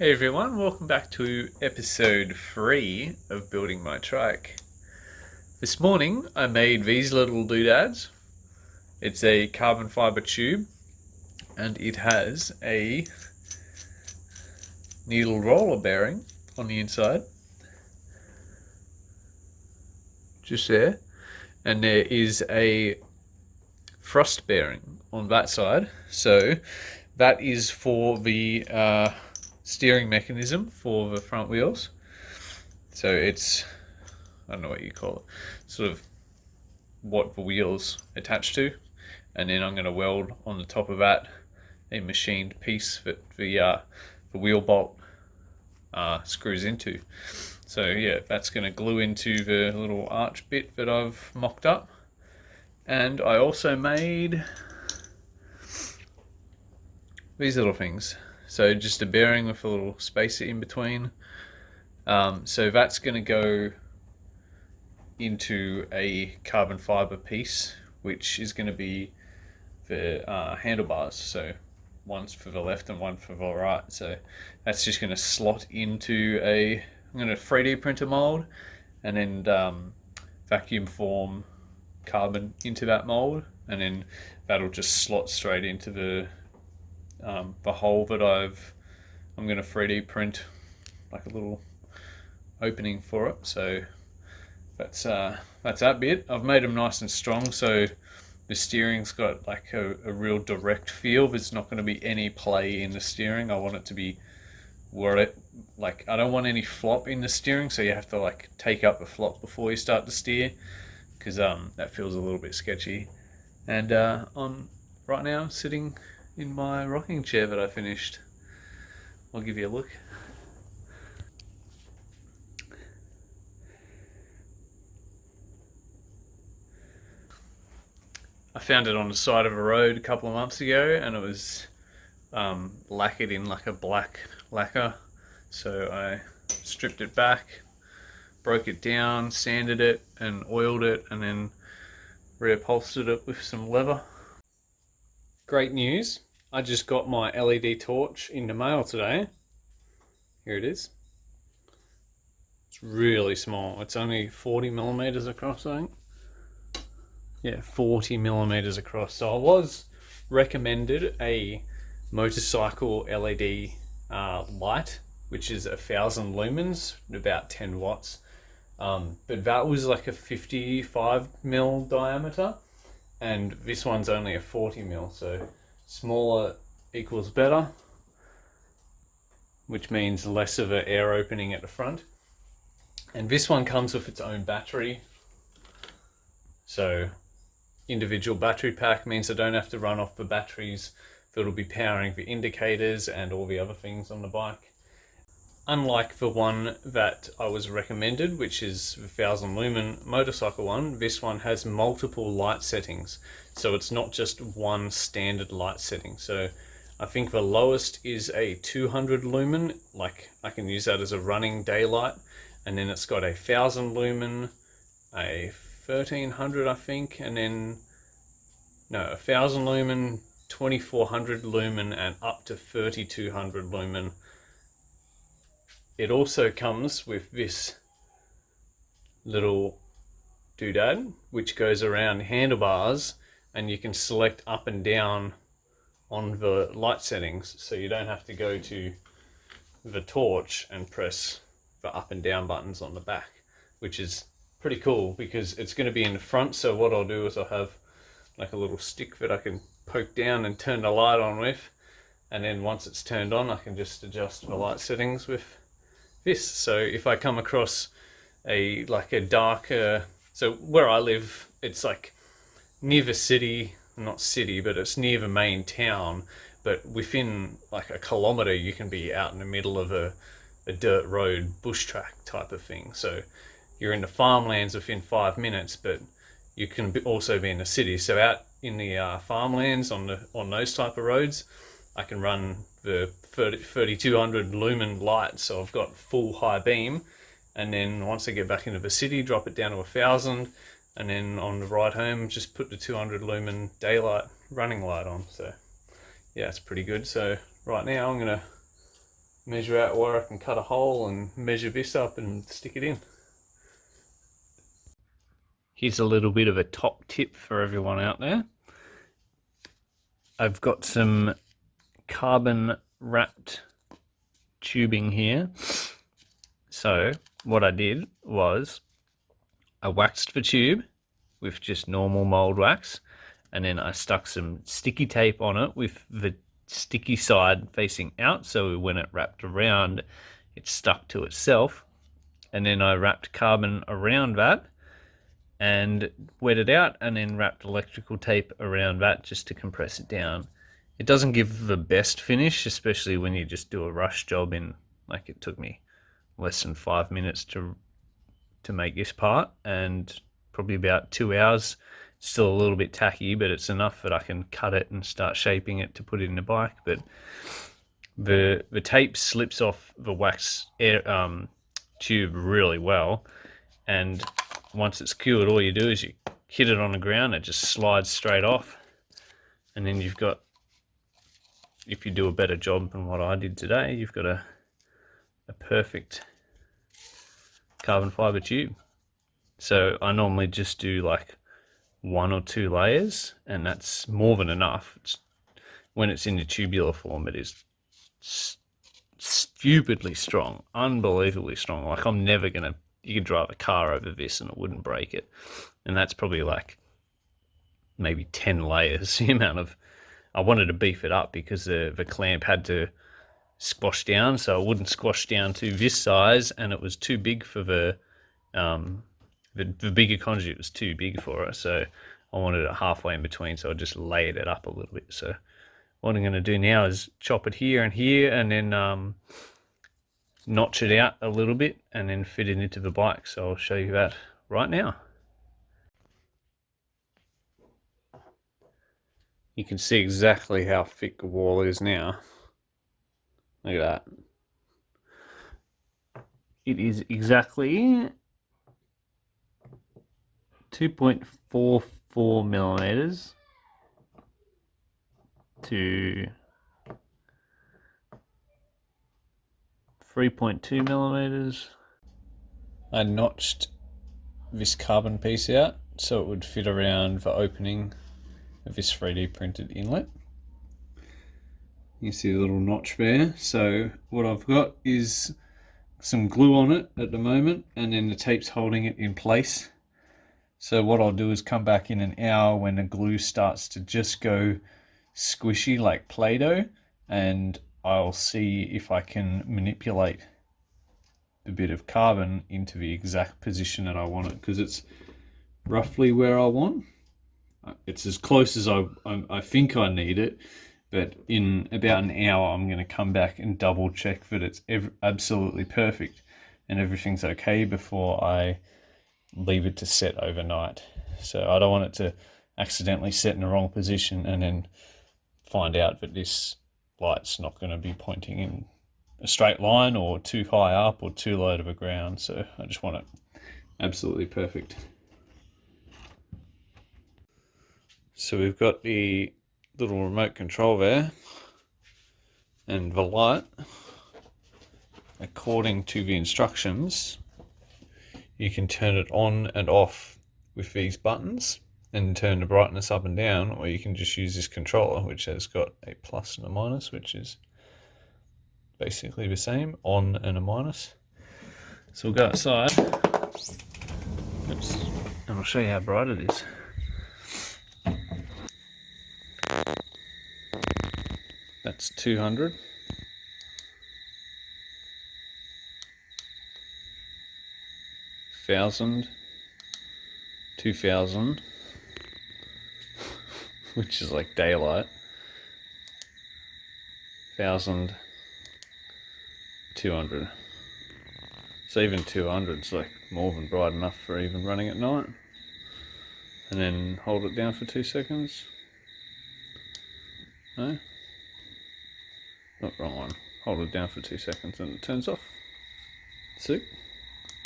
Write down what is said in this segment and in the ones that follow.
Hey everyone, welcome back to episode 3 of Building My Trike. This morning I made these little doodads. It's a carbon fibre tube and it has a needle roller bearing on the inside. Just there. And there is a thrust bearing on that side. So that is for the steering mechanism for the front wheels. So it's, I don't know what you call it, sort of what the wheels attach to, and then I'm going to weld on the top of that a machined piece that the wheel bolt screws into. So yeah, that's going to glue into the little arch bit that I've mocked up. And I also made these little things. So just a bearing with a little spacer in between. So that's going to go into a carbon fibre piece, which is going to be the handlebars. So one's for the left and one for the right. So that's just going to slot into I'm going to 3D print a mold and then vacuum form carbon into that mold, and then that'll just slot straight into the hole that I'm going to 3D print like a little opening for it. So that's that bit. I've made them nice and strong, so the steering's got like a real direct feel. There's not going to be any play in the steering. I want it to be I don't want any flop in the steering, so you have to like take up the flop before you start to steer, because that feels a little bit sketchy. And I'm right now sitting in my rocking chair that I finished. I'll give you a look. I found it on the side of a road a couple of months ago, and it was lacquered in like a black lacquer. So I stripped it back, broke it down, sanded it and oiled it, and then reupholstered it with some leather. Great news, I just got my LED torch in the mail today. Here it is. It's really small. It's only 40 millimeters across, I think. Yeah, 40 millimeters across. So I was recommended a motorcycle LED light, which is 1,000 lumens, about 10 watts. But that was like a 55 mil diameter, and this one's only a 40 mil. So smaller equals better, which means less of an air opening at the front. And this one comes with its own battery. So individual battery pack means I don't have to run off the batteries that'll be powering the indicators and all the other things on the bike. Unlike the one that I was recommended, which is the 1,000 lumen motorcycle one, this one has multiple light settings. So it's not just one standard light setting. So I think the lowest is a 200 lumen, like I can use that as a running daylight. And then it's got a 1,000 lumen, a 1,300 I think, and then, no, 1,000 lumen, 2,400 lumen, and up to 3,200 lumen. It also comes with this little doodad, which goes around handlebars, and you can select up and down on the light settings, so you don't have to go to the torch and press the up and down buttons on the back, which is pretty cool because it's going to be in the front. So what I'll do is I'll have like a little stick that I can poke down and turn the light on with, and then once it's turned on I can just adjust the light settings with this. So if I come across a darker, so where I live, it's like near the city, not city, but it's near the main town, but within like a kilometer you can be out in the middle of a dirt road, bush track type of thing. So you're in the farmlands within 5 minutes, but you can also be in the city. So out in the farmlands on those type of roads, I can run the 3,200 lumen light, so I've got full high beam, and then once I get back into the city, drop it down to 1,000, and then on the ride home, just put the 200 lumen daylight running light on. So yeah, it's pretty good. So right now I'm gonna measure out where I can cut a hole and measure this up and stick it in. Here's a little bit of a top tip for everyone out there. I've got some carbon wrapped tubing here. So what I did was I waxed the tube with just normal mold wax, and then I stuck some sticky tape on it with the sticky side facing out, so when it wrapped around it stuck to itself. And then I wrapped carbon around that and wet it out, and then wrapped electrical tape around that just to compress it down. It doesn't give the best finish, especially when you just do a rush job in, like it took me less than 5 minutes to make this part, and probably about 2 hours. Still a little bit tacky, but it's enough that I can cut it and start shaping it to put it in the bike. But the tape slips off the wax tube really well, and once it's cured, all you do is you hit it on the ground, it just slides straight off, and then you've got, if you do a better job than what I did today, you've got a perfect carbon fiber tube. So I normally just do like 1 or 2 layers, and that's more than enough. When it's in the tubular form, it is stupidly strong, unbelievably strong. Like I'm never gonna, you could drive a car over this and it wouldn't break it. And that's probably like maybe 10 layers, the amount of, I wanted to beef it up because the clamp had to squash down, so it wouldn't squash down to this size, and it was too big for the bigger conduit was too big for it, so I wanted it halfway in between, so I just layered it up a little bit. So what I'm going to do now is chop it here, and then notch it out a little bit, and then fit it into the bike. So I'll show you that right now. You can see exactly how thick the wall is now. Look at that. It is exactly 2.44 millimeters to 3.2 millimeters. I notched this carbon piece out so it would fit around the opening of this 3D printed inlet. You see the little notch there. So what I've got is some glue on it at the moment, and then the tape's holding it in place. So what I'll do is come back in an hour when the glue starts to just go squishy like Play-Doh, and I'll see if I can manipulate the bit of carbon into the exact position that I want it, because it's roughly where I want. It's as close as I think I need it, but in about an hour I'm going to come back and double check that it's absolutely perfect and everything's okay before I leave it to set overnight. So I don't want it to accidentally set in the wrong position and then find out that this light's not going to be pointing in a straight line or too high up or too low to the ground. So I just want it absolutely perfect. So we've got the little remote control there, and the light, according to the instructions, you can turn it on and off with these buttons and turn the brightness up and down, or you can just use this controller which has got a plus and a minus, which is basically the same, on and a minus. So we'll go outside. Oops. And I'll show you how bright it is. That's 200. 1,000. 2,000. Which is like daylight. 1,000. 200. So even 200 is like more than bright enough for even running at night. And then hold it down for 2 seconds. No? Not wrong one. Hold it down for 2 seconds and it turns off. See?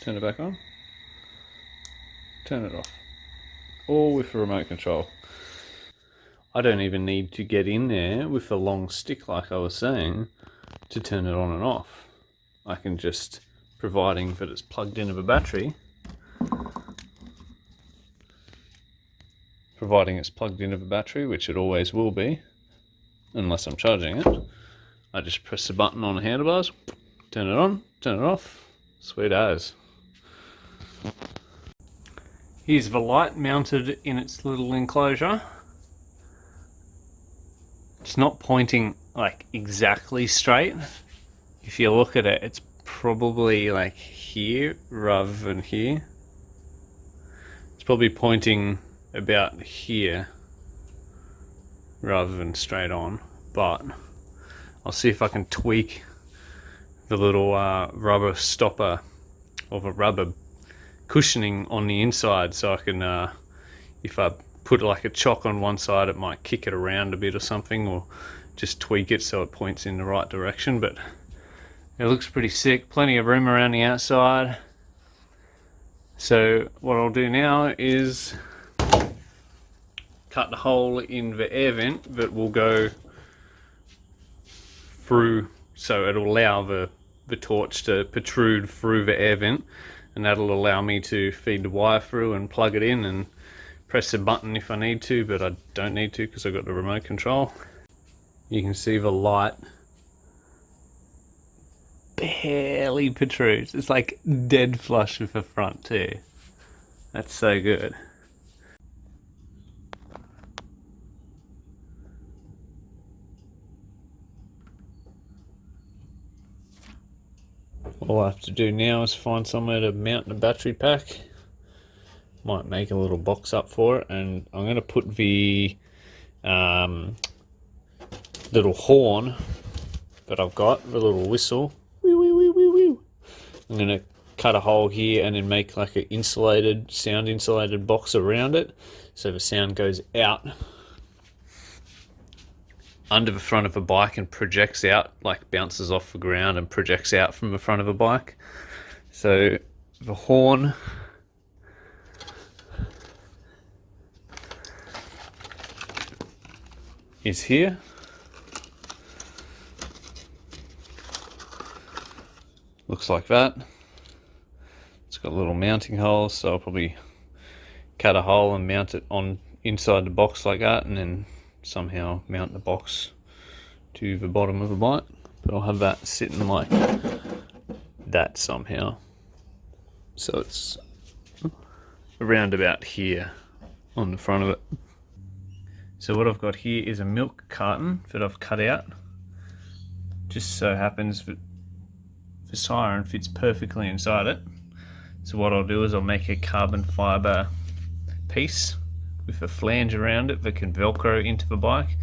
Turn it back on. Turn it off. All with the remote control. I don't even need to get in there with a long stick like I was saying. to turn it on and off. I can just, providing that it's plugged into the battery, which it always will be, unless I'm charging it, I just press the button on the handlebars, turn it on, turn it off, sweet as. Here's the light mounted in its little enclosure. It's not pointing like exactly straight. If you look at it, it's probably like here rather than here. It's probably pointing about here rather than straight on, but I'll see if I can tweak the little rubber stopper or the rubber cushioning on the inside, so I can, if I put like a chock on one side, it might kick it around a bit or something, or just tweak it so it points in the right direction. But it looks pretty sick, plenty of room around the outside. So what I'll do now is cut the hole in the air vent that will go through, so it'll allow the torch to protrude through the air vent, and that'll allow me to feed the wire through and plug it in and press the button if I need to, but I don't need to because I've got the remote control. You can see the light barely protrudes. It's like dead flush with the front too. That's so good. All I have to do now is find somewhere to mount the battery pack. Might make a little box up for it, and I'm going to put the little horn that I've got, the little whistle. I'm going to cut a hole here and then make like an sound insulated box around it, so the sound goes out under the front of a bike and projects out, like bounces off the ground and projects out from the front of a bike. So the horn is here. Looks like that. It's got little mounting holes, so I'll probably cut a hole and mount it on inside the box like that, and then somehow mount the box to the bottom of the bike. But I'll have that sitting like that somehow, so it's around about here on the front of it. So what I've got here is a milk carton that I've cut out. Just so happens that the siren fits perfectly inside it. So what I'll do is I'll make a carbon fibre piece with a flange around it that can velcro into the bike.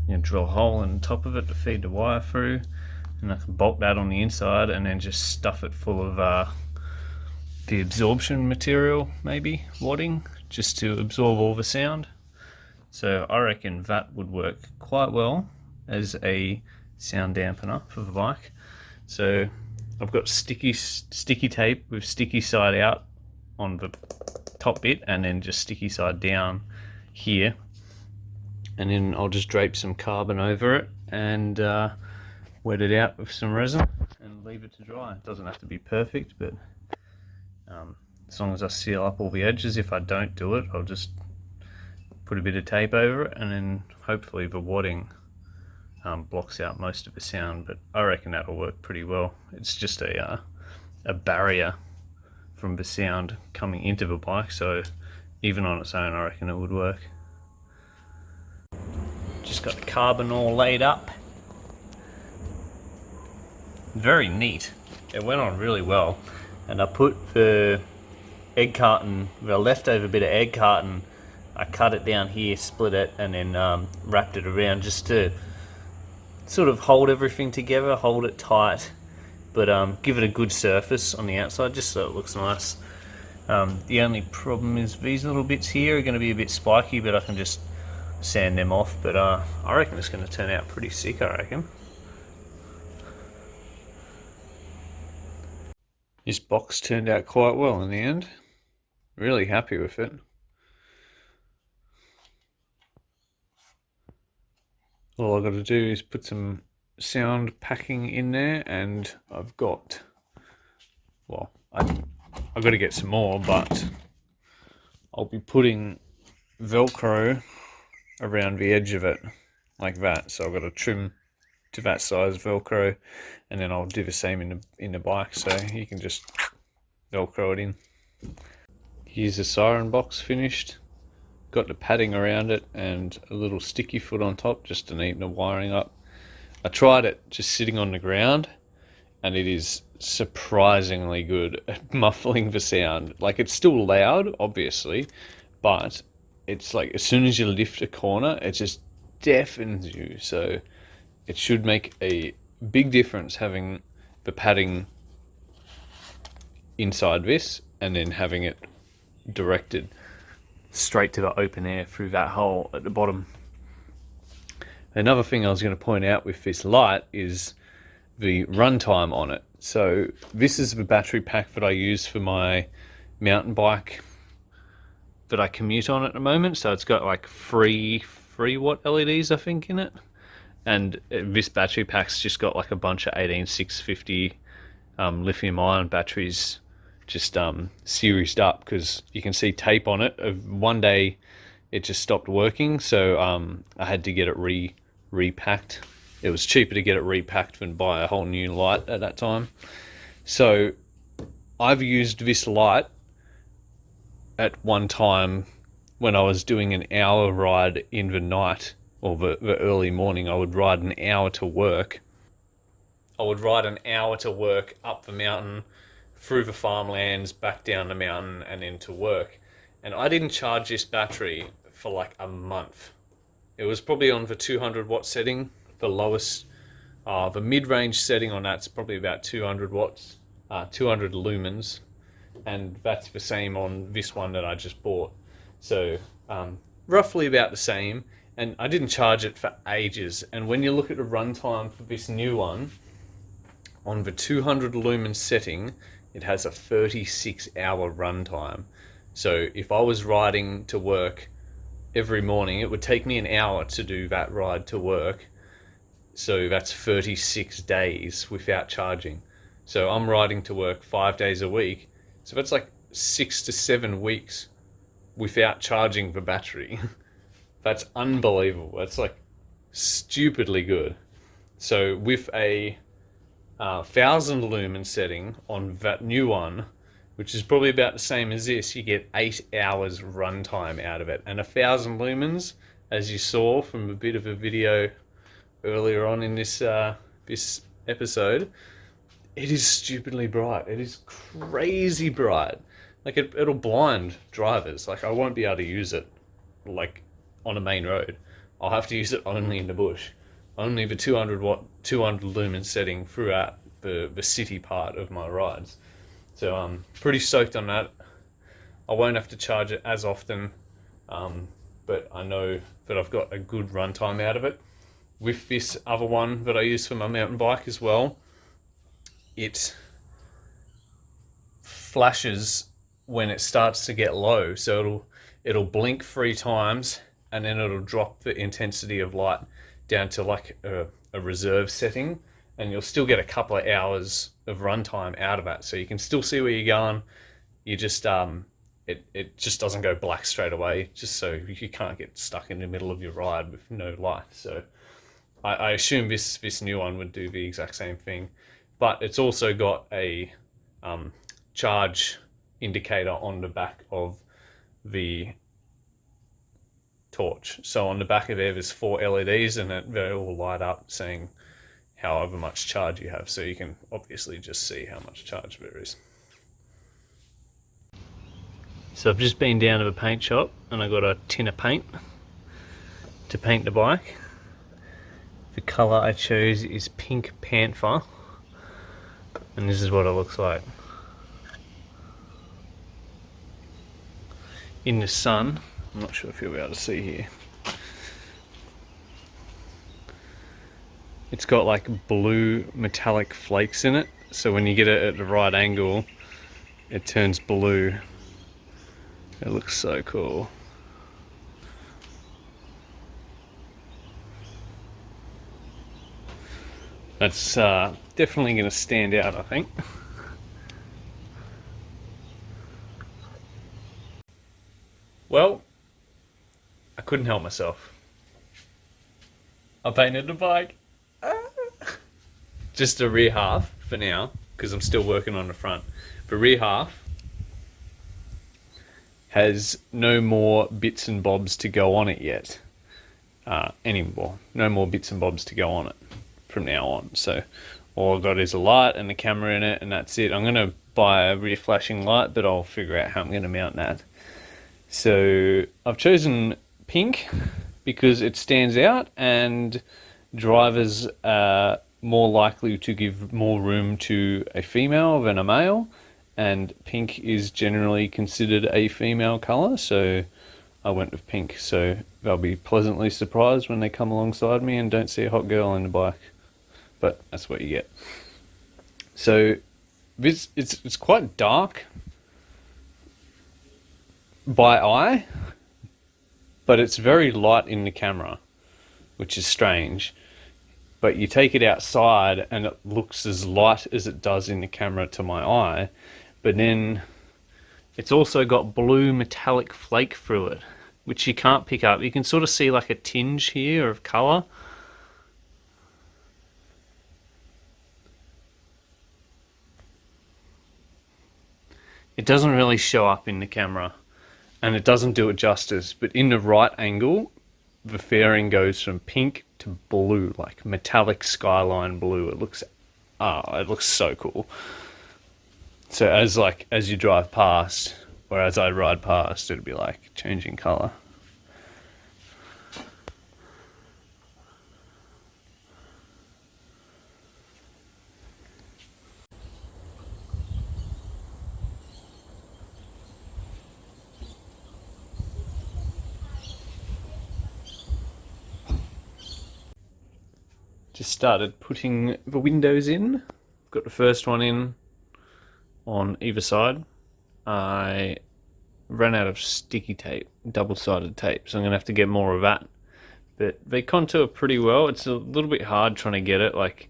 You drill a hole in the top of it to feed the wire through, and I can bolt that on the inside and then just stuff it full of the absorption material, maybe wadding, just to absorb all the sound. So I reckon that would work quite well as a sound dampener for the bike. So I've got sticky tape with sticky side out on the top bit, and then just sticky side down here, and then I'll just drape some carbon over it and wet it out with some resin and leave it to dry. It doesn't have to be perfect, but as long as I seal up all the edges. If I don't do it, I'll just put a bit of tape over it, and then hopefully the wadding blocks out most of the sound. But I reckon that'll work pretty well. It's just a barrier from the sound coming into the bike, so even on its own I reckon it would work. Just got the carbon all laid up. Very neat. It went on really well, and I put the egg carton, the leftover bit of egg carton, I cut it down here, split it, and then wrapped it around just to sort of hold everything together, hold it tight, but give it a good surface on the outside just so it looks nice. The only problem is these little bits here are going to be a bit spiky, but I can just sand them off. But I reckon it's going to turn out pretty sick, I reckon. This box turned out quite well in the end. Really happy with it. All I've got to do is put some sound packing in there, and I've got, well, I've got to get some more, but I'll be putting Velcro around the edge of it like that. So I've got to trim to that size Velcro, and then I'll do the same in the bike, so you can just Velcro it in. Here's the siren box finished. Got the padding around it and a little sticky foot on top just to neaten the wiring up. I tried it just sitting on the ground, and it is surprisingly good at muffling the sound. Like, it's still loud, obviously, but it's like as soon as you lift a corner, it just deafens you. So it should make a big difference having the padding inside this and then having it directed straight to the open air through that hole at the bottom. Another thing I was going to point out with this light is the runtime on it. So this is the battery pack that I use for my mountain bike that I commute on at the moment. So it's got like 3 watt LEDs, I think, in it. And this battery pack's just got like a bunch of 18650 lithium ion batteries just seriesed up, because you can see tape on it. One day it just stopped working, so I had to get it repacked. It was cheaper to get it repacked than buy a whole new light at that time. So I've used this light at one time when I was doing an hour ride in the night, or the early morning. I would ride an hour to work. I would ride an hour to work up the mountain, through the farmlands, back down the mountain, and into work. And I didn't charge this battery for like a month. It was probably on the 200 watt setting, the lowest. The mid-range setting on that's probably about 200 watts, 200 lumens, and that's the same on this one that I just bought. So roughly about the same, and I didn't charge it for ages. And when you look at the runtime for this new one, on the 200 lumen setting, it has a 36-hour runtime. So if I was riding to work every morning, it would take me an hour to do that ride to work. So that's 36 days without charging. So I'm riding to work 5 days a week. So that's like 6 to 7 weeks without charging the battery. That's unbelievable. That's like stupidly good. So with a 1000 lumen setting on that new one, which is probably about the same as this, you get 8 hours runtime out of it. And 1000 lumens, as you saw from a bit of a video earlier on in this this episode, it is stupidly bright. It is crazy bright. Like it'll blind drivers. Like I won't be able to use it like on a main road. I'll have to use it only in the bush. Only the 200 watt, 200 lumen setting throughout the city part of my rides. So I'm pretty stoked on that. I won't have to charge it as often, but I know that I've got a good runtime out of it. With this other one that I use for my mountain bike as well, it flashes when it starts to get low. So it'll blink 3 times, and then it'll drop the intensity of light down to like a reserve setting, and you'll still get a couple of hours of runtime out of that. So you can still see where you're going. You just it just doesn't go black straight away, just so you can't get stuck in the middle of your ride with no light. So I assume this new one would do the exact same thing, but it's also got a charge indicator on the back of the torch. So on the back of there's 4 LEDs, and they all light up saying however much charge you have. So you can obviously just see how much charge there is. So I've just been down to the paint shop and I got a tin of paint to paint the bike. The colour I chose is Pink Panther, and this is what it looks like in the sun. I'm not sure if you'll be able to see here. It's got like blue metallic flakes in it, so when you get it at the right angle, it turns blue. It looks so cool. That's definitely going to stand out, I think. Well, I couldn't help myself. I painted the bike. Just the rear half for now, because I'm still working on the front. The rear half has no more bits and bobs to go on it yet. Anymore. No more bits and bobs to go on it from now on. So all I've got is a light and a camera in it, and that's it. I'm going to buy a rear flashing light, but I'll figure out how I'm going to mount that. So I've chosen pink because it stands out, and drivers are more likely to give more room to a female than a male, and pink is generally considered a female colour, so I went with pink. So they'll be pleasantly surprised when they come alongside me and don't see a hot girl on the bike, but that's what you get. So this it's quite dark by eye, but it's very light in the camera, which is strange. But you take it outside and it looks as light as it does in the camera to my eye, but then it's also got blue metallic flake through it, which you can't pick up. You can sort of see like a tinge here of colour. It doesn't really show up in the camera, and it doesn't do it justice, but in the right angle, the fairing goes from pink to blue, like metallic skyline blue. It looks so cool. So as you drive past, or as I ride past, it'll be like changing colour. Just started putting the windows in. Got the first one in on either side. I ran out of sticky tape, double-sided tape, so I'm going to have to get more of that. But they contour pretty well. It's a little bit hard trying to get it. Like,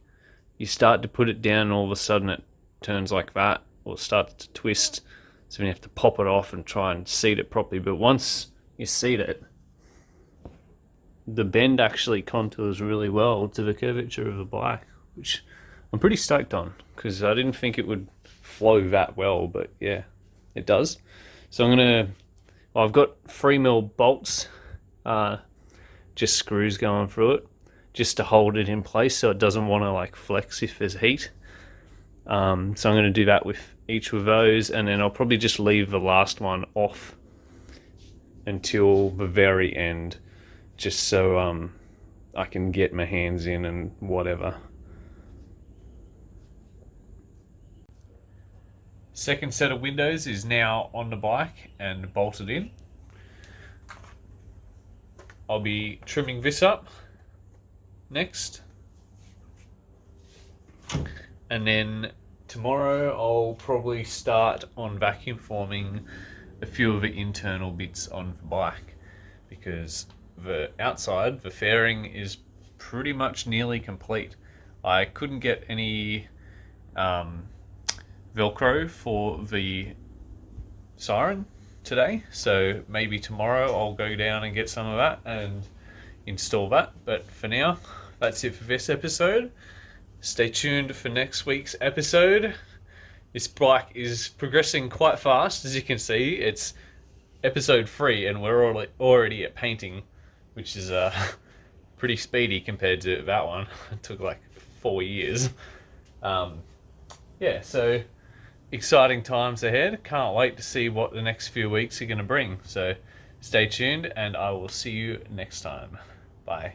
you start to put it down and all of a sudden it turns like that, or starts to twist. So you have to pop it off and try and seat it properly. But once you seat it, the bend actually contours really well to the curvature of the bike, which I'm pretty stoked on, because I didn't think it would flow that well, but yeah, it does. So I've got 3mm bolts, just screws going through it, just to hold it in place so it doesn't want to like flex if there's heat. So I'm going to do that with each of those, and then I'll probably just leave the last one off until the very end, just so I can get my hands in and whatever. Second set of windows is now on the bike and bolted in. I'll be trimming this up next, and then tomorrow I'll probably start on vacuum forming a few of the internal bits on the bike, because the outside, the fairing is pretty much nearly complete. I couldn't get any Velcro for the siren today, so maybe tomorrow I'll go down and get some of that and install that. But for now, that's it for this episode. Stay tuned for next week's episode. This bike is progressing quite fast, as you can see. It's episode 3 and we're already at painting, which is pretty speedy compared to that one. It took like 4 years. Yeah, so exciting times ahead. Can't wait to see what the next few weeks are going to bring. So stay tuned, and I will see you next time. Bye.